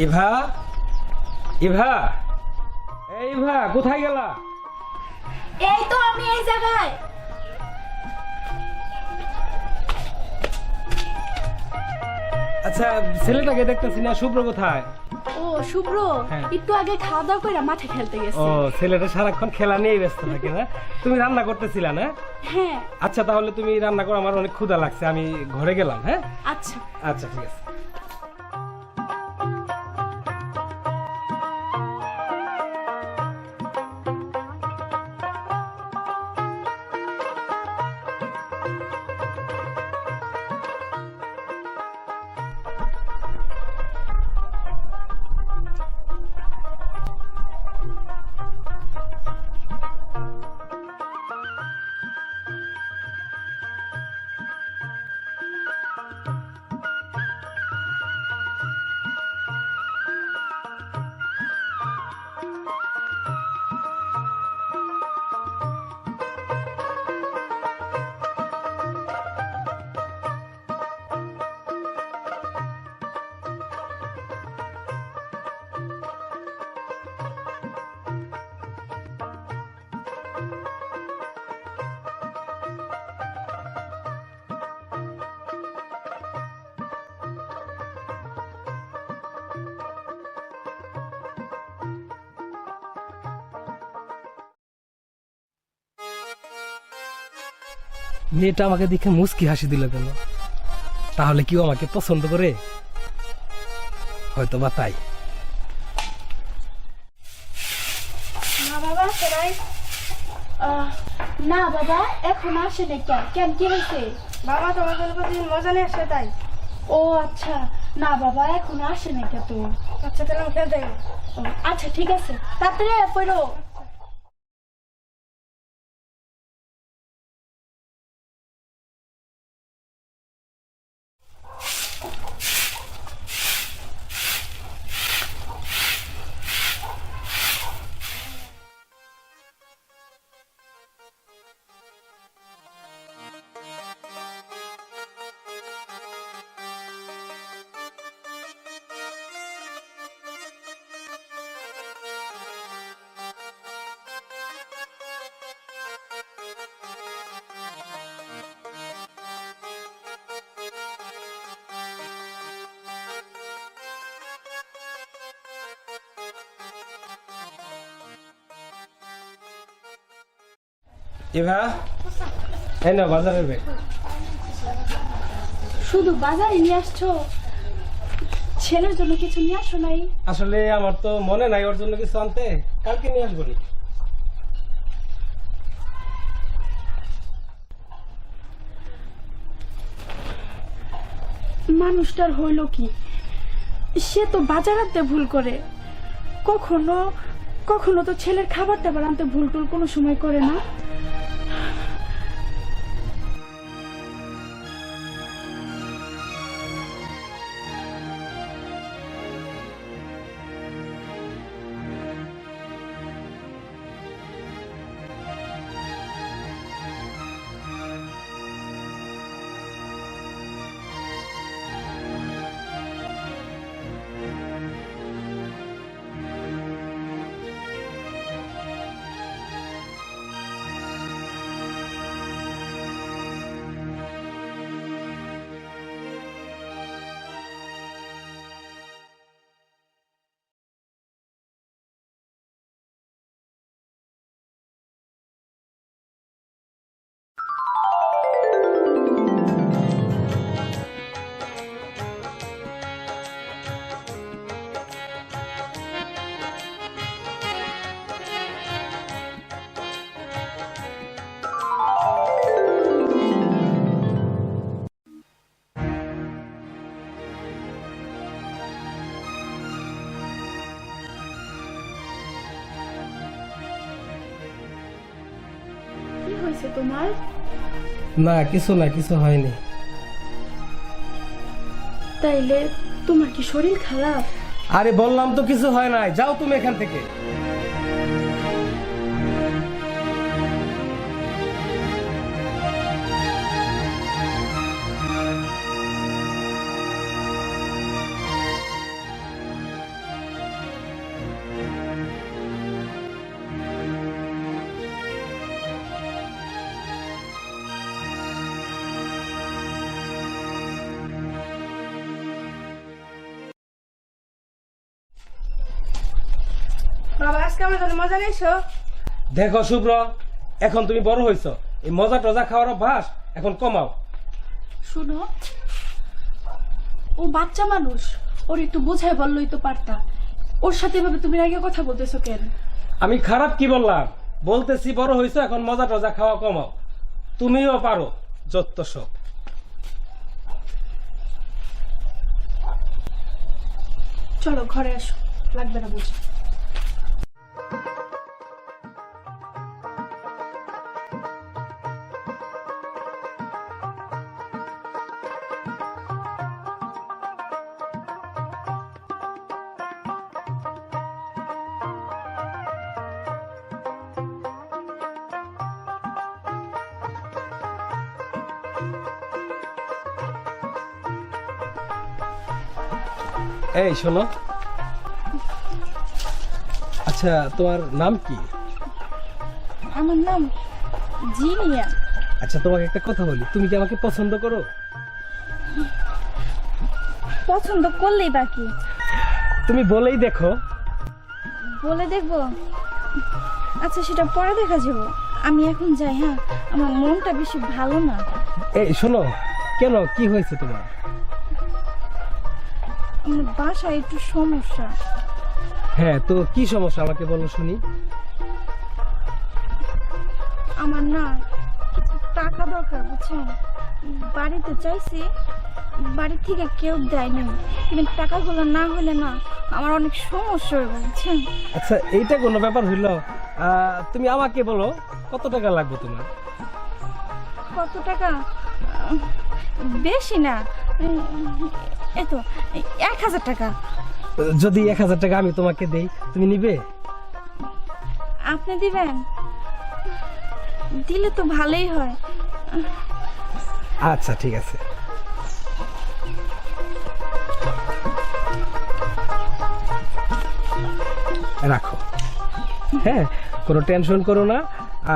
ইভা, ইভা, এই ইভা কোথায় গেলা? এই তো আমি এই জায়গায়। আচ্ছা, ছেলেটাকে দেখতেছি না, শুভ্র কোথায়? ও শুভ্র হ্যাঁ। একটু আগে খাওয়া দাওয়া করে মাঠে খেলতে গেছে। ও, ছেলেটা সারাক্ষণ খেলা নিয়েই ব্যস্ত থাকে না? তুমি রান্না করতেছিলা না? হ্যাঁ আচ্ছা, তাহলে তুমি রান্না করো, আমার অনেক ক্ষুধা লাগছে, আমি ঘরে গেলাম। হ্যাঁ আচ্ছা। আচ্ছা, ঠিক আছে। মেয়েটা আমাকে দেখে মুচকি হাসি দিল কেন? তাহলে কেউ আমাকে পছন্দ করে? হয়তো বা তাই। না বাবা সেরাই না বাবা এখন আসে না। কেন কি হয়েছে? বাবা তোমার জন্য প্রতিদিন মজা নিয়ে আসে তাই। ও আচ্ছা, না বাবা এখন আসে না কে তো। আচ্ছা তাহলে আমি খেলতে গেলাম। ও, আচ্ছা ঠিক আছে, তাড়াতাড়ি পড়ো। ইভা, এই না বাজারের ব্যাগ। শুধু বাজারে নিয়ে আসছো? ছেলের জন্য কিছু নিয়ে আসো নাই? আসলে আমার তো মনে নাই ওর জন্য কিছু আনতে, কালকে নিয়ে আসবো নি। মানুষটার হইল কি, সে তো বাজার আনতে ভুল করে, কখনো কখনো তো ছেলের খাবার দাবার আনতে ভুল টুল কোনো সময় করে না। কি হয়েছে তোমার? না কিছু না, কিছু হয়নি। তাইলে তোমার কি শরীর খারাপ? আরে বললাম তো কিছু হয় নাই, যাও তুমি এখান থেকে। আজকে আমার জন্য মজা নিয়েছো? দেখো শুভ্র, এখন তুমি বড় হইছো, এই মজা টজা খাওয়ার অভ্যাস এখন কমাও। শুনো, ও বাচ্চা মানুষ, ওর একটু বোঝায় বললেই তো পারতা। ওর সাথে এভাবে তুমি আগে কথা বলতেছো কেন? আমি খারাপ কি বললাম? বলতেছি বড় হইছো, এখন মজা টজা খাওয়া কমাও। তুমিও পারো যত সব। চলো ঘরে আসো, লাগবে না বুঝি। এই শোনো, আচ্ছা তোমার নাম কি? আমার নাম জিনিয়া। আচ্ছা তোমাকে একটা কথা বলি, তুমি কি আমাকে পছন্দ করো? পছন্দ করলেই বাকি, তুমি বলেই দেখো। বলে দেখবো? আচ্ছা সেটা পরে দেখা যাবো, আমি এখন যাই। হ্যাঁ, আমার মনটা বেশি ভালো না। এই শোনো, কেন, কি হয়েছে তোমার? আমার বাসায় একটু সমস্যা। হ্যাঁ, তো কি সমস্যা আমাকে বলো শুনি। আমার না কিছু টাকা দরকার, বুঝছেন? বাড়িতে চাইছি, বাড়ি থেকে কেউ দেয়নি, কিন্তু টাকাগুলো না হলে না আমার অনেক সমস্যা হবে, বুঝছেন? আচ্ছা এইটা কোনো ব্যাপার হইলো? তুমি আমাকে বলো কত টাকা লাগবে তোমার? কত টাকা? বেশি না, এতো 1000 টাকা। যদি 1000 টাকা আমি তোমাকে দেই, তুমি নিবে? আপনি দিবেন? দিলে তো ভালোই হয়। আচ্ছা ঠিক আছে। রাখো, হ্যাঁ, কোনো টেনশন করো না।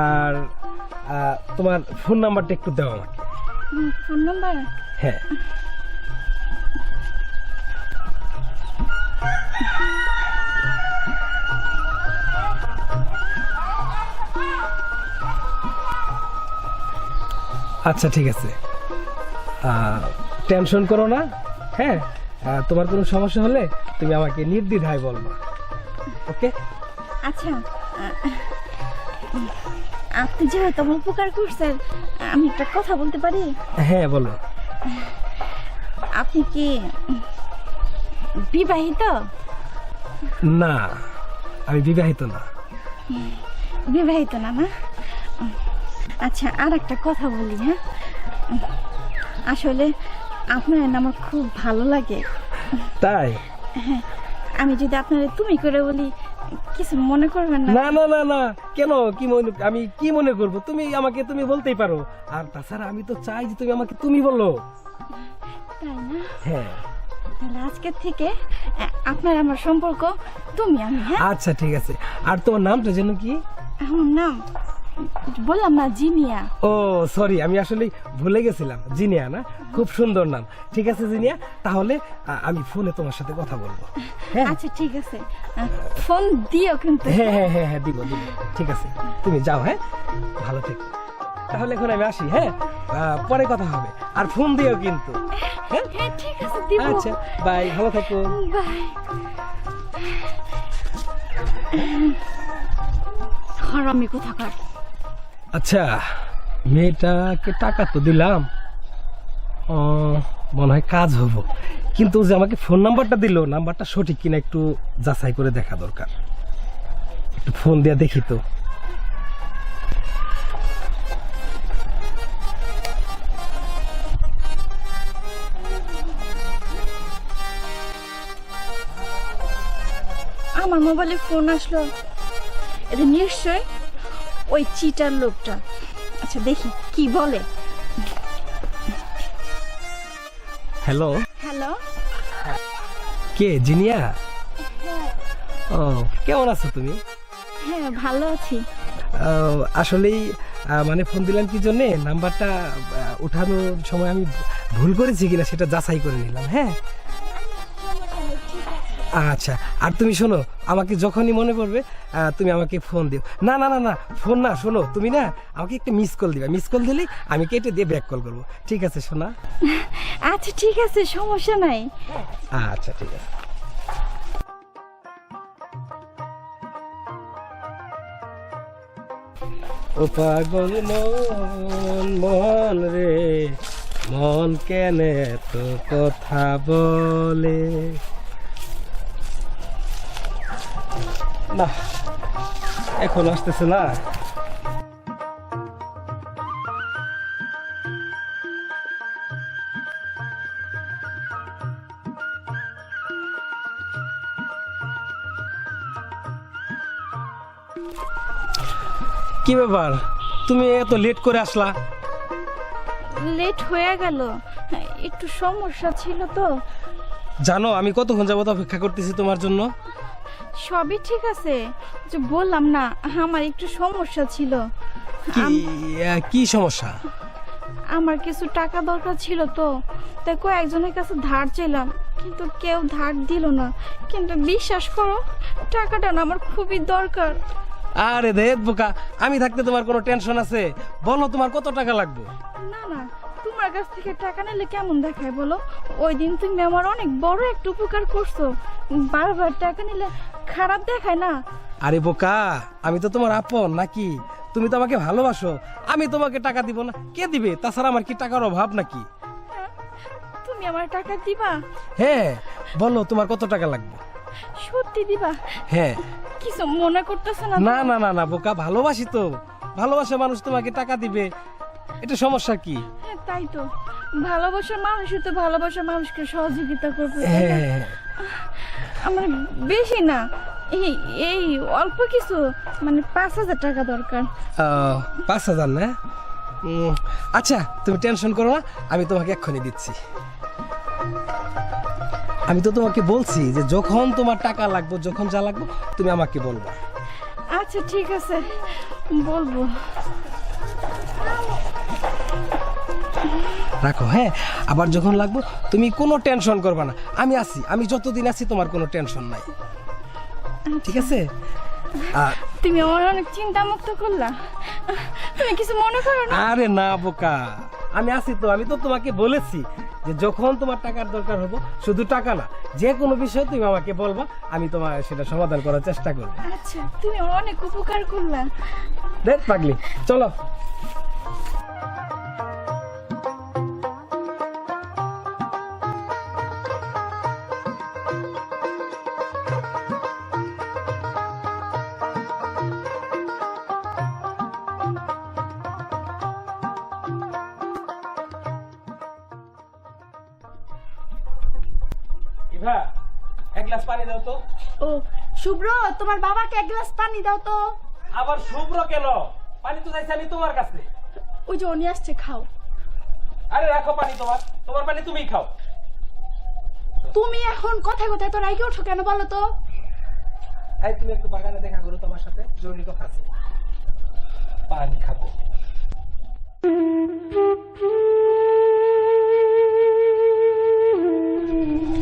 আর তোমার ফোন নাম্বারটা একটু দাও আমাকে। Phone number? হ্যাঁ। আচ্ছা ঠিক আছে, টেনশন করো না। হ্যাঁ, তোমার কোনো সমস্যা হলে তুমি আমাকে নির্দ্বিধায় বলবা। ওকে? আচ্ছা, আপনি যেহেতু আমার উপকার করছেন, আমি একটা কথা বলতে পারি? হ্যাঁ বলো। আপনি কি বিবাহিত? না, আমি বিবাহিত না। বিবাহিত না, না? আচ্ছা, আর একটা কথা বলি। হ্যাঁ, আসলে আপনার না আমার খুব ভালো লাগে। তাই? হ্যাঁ, আমি যদি আপনার তুমি করে বলি, কিছু মনে করবেন না? না না না না, কেন, কি মনে, আমি কি মনে করব? তুমি আমাকে তুমি বলতেই পারো। আর তাছাড়া আমি তো চাই যে তুমি আমাকে তুমি বলো। তাই না? হ্যাঁ। তাহলে আজকের থেকে আপনার আমার সম্পর্ক তুমি আমি। হ্যাঁ, আচ্ছা ঠিক আছে। আর তোমার নামটা যেন কি? আমার নাম বললাম না, জিনিয়া। ও সরি, আমি আসলে ভুলে গেছিলাম। জিনিয়া না, খুব সুন্দর নাম। ঠিক আছে জিনিয়া, তাহলে আমি ফোনে তোমার সাথে কথা বলবো। হ্যাঁ আচ্ছা ঠিক আছে, ফোন দিও কিন্তু। হ্যাঁ হ্যাঁ হ্যাঁ হ্যাঁ, দিব দিব। ঠিক আছে, তুমি যাও। হ্যাঁ, ভালো থেকো। তাহলে এখন আমি আসি। হ্যাঁ, পরে কথা হবে। আর ফোন দিও কিন্তু। হ্যাঁ হ্যাঁ ঠিক আছে, দিব। আচ্ছা বাই, ভালো থেকো। বাই। হারামি কোথাকার। আচ্ছা, মেয়েটাকে টাকা তো দিলাম, মনে হয় কাজ হবো, কিন্তু যে আমাকে ফোন নাম্বারটা দিল, নাম্বারটা সঠিক কিনা একটু যাচাই করে দেখা দরকার। একটু ফোন দিয়ে দেখি তো। আমার মোবাইলে ফোন আসলো, এটা নিশ্চয় ওই চিটার লোকটা। আচ্ছা দেখি কি বলে। Hello, hello. কে জিনিয়া? ও, কেমন আছো তুমি? হ্যাঁ ভালো আছি। আসলেই মানে ফোন দিলাম কি জন্যে, নাম্বারটা উঠানোর সময় আমি ভুল করেছি কিনা সেটা যাচাই করে নিলাম। হ্যাঁ আচ্ছা, আর তুমি শোনো, আমাকে যখনই মনে পড়বে তুমি আমাকে ফোন দিও। না না না না, ফোন না, শোনো, তুমি না আমাকে একটা মিস কল দিবা। মিস কল দিলেই আমি কেটে দিয়ে ব্যাক কল করবো। ঠিক আছে শোনা? আচ্ছা ঠিক আছে, সমস্যা নাই। আচ্ছা ঠিক আছে। ও পাগল মন, মন রে মন, কেনে তো কথা বলে না, এখন আসতেছে না। কি ব্যাপার, তুমি এত লেট করে আসলা? লেট হয়ে গেল, একটু সমস্যা ছিল তো। জানো আমি কতক্ষণ যাবত অপেক্ষা করতেছি তোমার জন্য? সবই ঠিক আছে, যে বললাম না আমার একটু সমস্যা ছিল। কি সমস্যা? আমার কিছু টাকা দরকার ছিল তো, তাই কয়েকজনের কাছে ধার চাইলাম, কিন্তু কেউ ধার দিল না। কিন্তু বিশ্বাস করো, টাকাটা না আমার খুবই দরকার। আরে দেখ বোকা, আমি থাকতে তোমার কোনো টেনশন আছে? বলো তোমার কত টাকা লাগবে? না না, তোমার কাছ থেকে টাকা নিলে কেমন দেখায় বলো? ওই দিন তুমি আমার অনেক বড় একটা উপকার করছো, বারবার টাকা নিলে খারাপ দেখায় না? আরে বোকা, আমি তো তোমার আপন নাকি? তুমি তো আমাকে ভালোবাসো, আমি তোমাকে টাকা দিব না? কে দিবে? তাছাড়া আমার কি টাকার অভাব নাকি? তুমি আমার টাকা দিবা? হ্যাঁ, বলো তোমার কত টাকা লাগবে? সত্যি দিবা? হ্যাঁ। কিছু মনে করতেছ না? না না না না বোকা, ভালোবাসি তো, ভালোবাসা মানুষ তোমাকে টাকা দিবে, এটা সমস্যা কি? হ্যাঁ তাই তো, ভালোবাসার মানুষই তো ভালোবাসার মানুষকে সহযোগিতা করবে। হ্যাঁ, আমার বেশি না, এই এই অল্প কিছু, মানে 5,000 টাকা দরকার। 5,000 না? আচ্ছা তুমি টেনশন করো না, আমি তোমাকে এক্ষুনি দিচ্ছি। আমি তো তোমাকে বলছি যে যখন তোমার টাকা লাগবে, যখন যা লাগবে তুমি আমাকে বলবা। আচ্ছা ঠিক আছে, বলবো। রাখো, হ্যাঁ, আবার যখন লাগবে তুমি কোনো টেনশন করবা না, আমি আছি, আমি যতদিন আছি তোমার কোনো টেনশন নাই, ঠিক আছে? তুমি আমার অনেক চিন্তা মুক্ত করলা, তুমি কিছু মনে করো না? আরে না বোকা, আমি আছি তো, আমি তো তোমাকে বলেছি যে যখন তোমার টাকার দরকার হবে, শুধু টাকা না, যে কোনো বিষয় তুমি আমাকে বলবা, আমি তোমার সেটা সমাধান করার চেষ্টা করব। আচ্ছা, তুমি আমার অনেক উপকার করলা। দেখ পাগলি, চলো। ইভা, এক গ্লাস পানি দাও তো। ও শুভ্র, তোমার বাবাকে এক গ্লাস পানি দাও তো। আবার শুভ্র কেন? পানি তো চাইছি আমি তোমার কাছে। ওই যে উনি আসছে, খাও। আরে রাখো পানি, তোমার তোমার পানি তুমিই খাও। তুমি এখন কথায় কথায় তো রাইকে ওঠো কেন বলো তো? এই তুমি একটু বাগানে দেখা করো তোমার সাথে, জরুরি কথা আছে। পানি খাবো।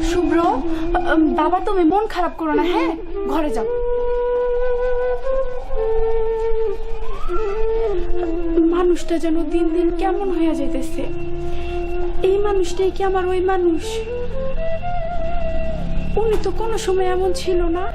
শুভ্র, বাবা তুমি মন খারাপ করো না, হ্যাঁ? ঘরে যাও। মানুষটা যেন দিন দিন কেমন হয়ে যাইতেছে। এই মানুষটাই কি আমার ওই মানুষ? উনি তো কোনো সময় এমন ছিল না।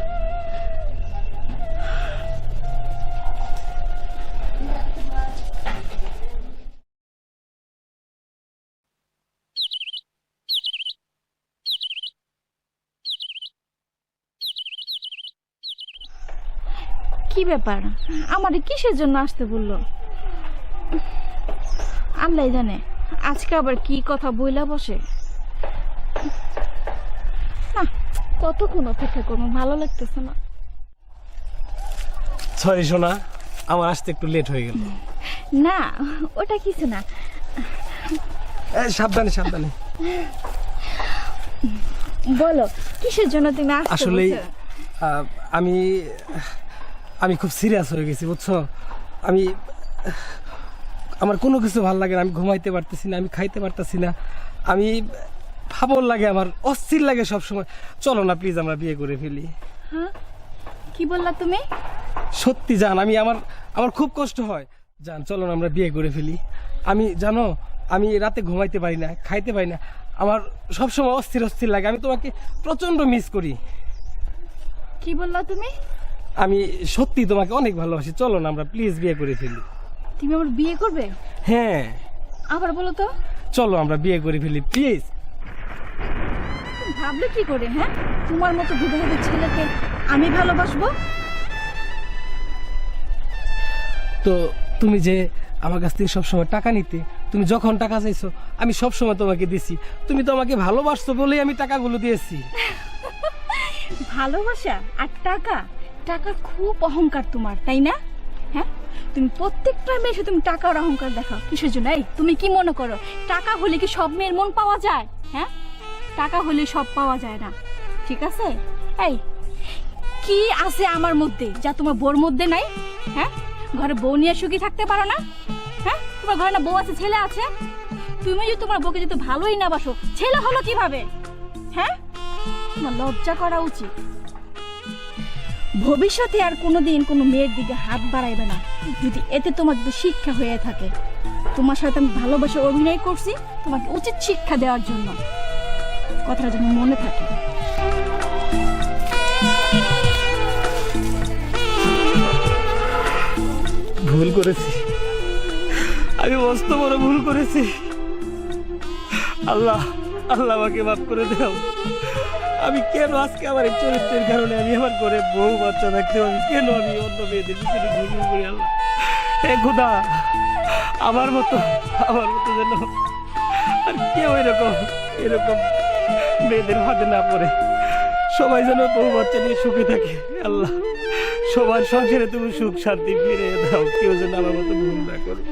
কি ব্যাপার, আমারে কিসের জন্য আসতে বললো? আল্লাহ জানে আজকে আবার কি কথা বইলা বসে। না, কতক্ষণ অপেক্ষা করবো, ভালো লাগতেছে না। সরি সোনা, আমার আসতে একটু লেট হয়ে গেল। না, ওটা কিছু না। সাবধানে সাবধানে। বলো কিসের জন্য তুমি আসতে আসলে বলছো? আমি খুব সিরিয়াস হয়ে গেছি, বুঝছো? আমার কোনো কিছু ভালো লাগে না, আমি ঘুমাইতে পারতেছি না, আমি খাইতে পারতেছি না, আমি ভাবল লাগে, আমার অস্থির লাগে সব সময়। চলো না প্লিজ আমরা বিয়ে করে ফেলি। হ্যাঁ, কি বললা তুমি? সত্যি জান, আমার খুব কষ্ট হয় জান, চলো না আমরা বিয়ে করে ফেলি। আমি জানো, আমি রাতে ঘুমাইতে পারি না, খাইতে পারি না, আমার সবসময় অস্থির অস্থির লাগে। আমি তোমাকে প্রচন্ড মিস করি। কি বললা তুমি? আমি সত্যি তোমাকে অনেক ভালোবাসি, চলো না আমরা প্লিজ বিয়ে করে ফেলি। তুমি আমার বিয়ে করবে? হ্যাঁ আবার বলো তো। চলো আমরা বিয়ে করে ফেলি প্লিজ। ভাবলে কি করে? হ্যাঁ, তোমার মতো ভুদে ছেলেকে আমি ভালোবাসবো? তো তুমি যে আমার কাছ থেকে সবসময় টাকা নিতে, তুমি যখন টাকা চাইছো আমি সবসময় তোমাকে দিছি। তুমি তো আমাকে ভালোবাসছো বলেই আমি টাকাগুলো দিয়েছি। ভালোবাসা আর টাকা, টাকার খুব অহংকার তোমার, তাই না? হ্যাঁ, তুমি প্রত্যেকটা মেয়ে এসে তুমি টাকার অহংকার দেখাও কিসের জন্য? এই তুমি কি মনে করো টাকা হলে কি সব মেয়ের মন পাওয়া যায়? হ্যাঁ, টাকা হলে সব পাওয়া যায় না, ঠিক আছে? এই কি আছে আমার মধ্যে যা তোমার বউর মধ্যে নাই? হ্যাঁ, ঘরে বউ নিয়ে সুখী থাকতে পারো না? হ্যাঁ, তোমার ঘরে না বউ আছে, ছেলে আছে? তুমি যদি তোমার বউকে যদি ভালোই না বাসো, ছেলে হলো কিভাবে? হ্যাঁ, তোমার লজ্জা করা উচিত। ভবিষ্যতে আর কোনোদিন কোনো মেয়ের দিকে হাত বাড়াইবে না, যদি এতে তোমার যদি শিক্ষা হয়ে থাকে। তোমার সাথে আমি ভালোবাসে অভিনয় করছি তোমাকে উচিত শিক্ষা দেওয়ার জন্য, কথাটা যেন মনে থাকে। ভুল করেছি, আমি মস্ত বড় ভুল করেছি। আল্লাহ আল্লাহ আমাকে মাফ করে দাও। আমি কেন আজকে আমার এই চরিত্রের কারণে আমি আমার ঘরে বউ বাচ্চা থাকতে পারি, কেন আমি অন্য মেয়েদের পিছনে ঘুরঘুর করি? আল্লাহ হে খোদা, আমার মতো যেন আর কেউ এরকম মেয়েদের হাতে না পড়ে, সবাই যেন বউ বাচ্চা নিয়ে সুখে থাকে। আল্লাহ সবার সংসারে তুমি সুখ শান্তি ফিরে দাও, কেউ যেন আমার মতো ভুল না করে।